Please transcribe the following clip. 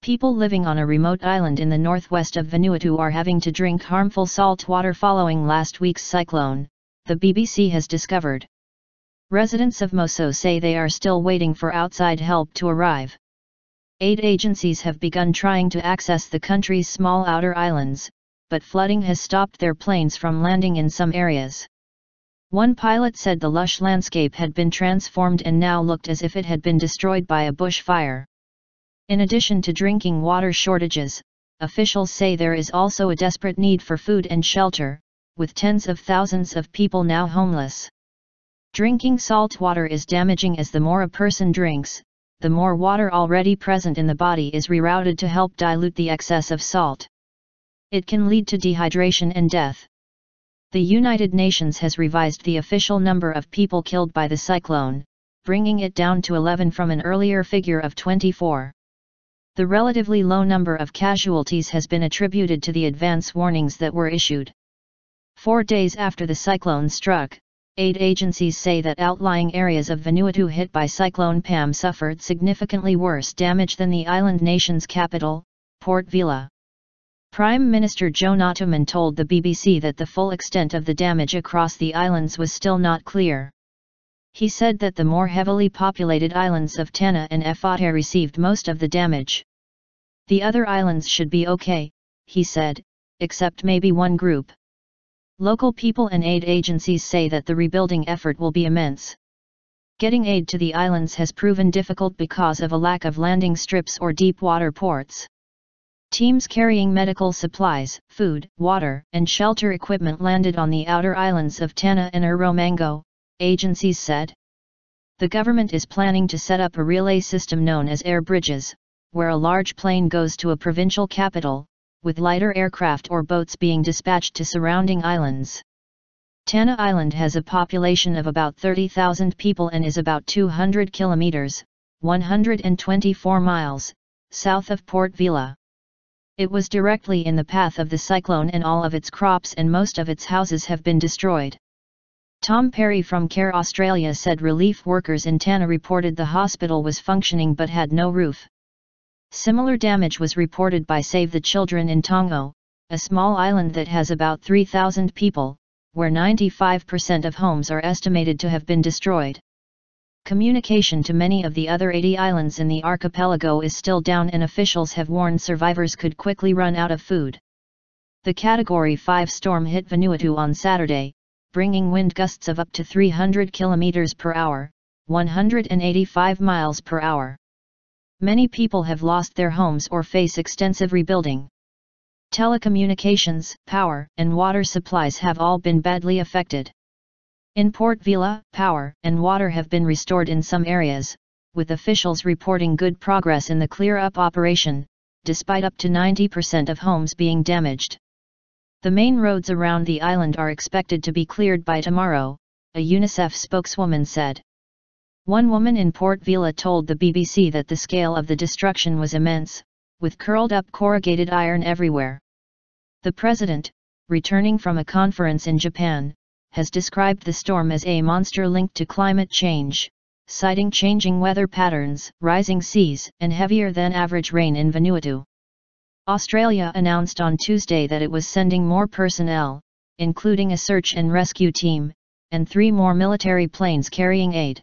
People living on a remote island in the northwest of Vanuatu are having to drink harmful salt water following last week's cyclone, the BBC has discovered. Residents of Moso say they are still waiting for outside help to arrive. Aid agencies have begun trying to access the country's small outer islands, but flooding has stopped their planes from landing in some areas. One pilot said the lush landscape had been transformed and now looked as if it had been destroyed by a bushfire. In addition to drinking water shortages, officials say there is also a desperate need for food and shelter, with tens of thousands of people now homeless. Drinking salt water is damaging as the more a person drinks, the more water already present in the body is rerouted to help dilute the excess of salt. It can lead to dehydration and death. The United Nations has revised the official number of people killed by the cyclone, bringing it down to 11 from an earlier figure of 24. The relatively low number of casualties has been attributed to the advance warnings that were issued. 4 days after the cyclone struck, aid agencies say that outlying areas of Vanuatu hit by Cyclone Pam suffered significantly worse damage than the island nation's capital, Port Vila. Prime Minister Joe Natuman told the BBC that the full extent of the damage across the islands was still not clear. He said that the more heavily populated islands of Tanna and Efate received most of the damage. The other islands should be okay, he said, except maybe one group. Local people and aid agencies say that the rebuilding effort will be immense. Getting aid to the islands has proven difficult because of a lack of landing strips or deep water ports. Teams carrying medical supplies, food, water, and shelter equipment landed on the outer islands of Tanna and Erromango, agencies said. The government is planning to set up a relay system known as air bridges, where a large plane goes to a provincial capital, with lighter aircraft or boats being dispatched to surrounding islands. Tanna Island has a population of about 30,000 people and is about 200 kilometers, 124 miles, south of Port Vila. It was directly in the path of the cyclone and all of its crops and most of its houses have been destroyed. Tom Perry from Care Australia said relief workers in Tanna reported the hospital was functioning but had no roof. Similar damage was reported by Save the Children in Tongo, a small island that has about 3,000 people, where 95% of homes are estimated to have been destroyed. Communication to many of the other 80 islands in the archipelago is still down and officials have warned survivors could quickly run out of food. The Category 5 storm hit Vanuatu on Saturday, bringing wind gusts of up to 300 km per hour, 185 miles per hour. Many people have lost their homes or face extensive rebuilding. Telecommunications, power, and water supplies have all been badly affected. In Port Vila, power and water have been restored in some areas, with officials reporting good progress in the clear-up operation, despite up to 90% of homes being damaged. The main roads around the island are expected to be cleared by tomorrow, a UNICEF spokeswoman said. One woman in Port Vila told the BBC that the scale of the destruction was immense, with curled-up corrugated iron everywhere. The president, returning from a conference in Japan, has described the storm as a monster linked to climate change, citing changing weather patterns, rising seas, and heavier-than-average rain in Vanuatu. Australia announced on Tuesday that it was sending more personnel, including a search and rescue team, and 3 more military planes carrying aid.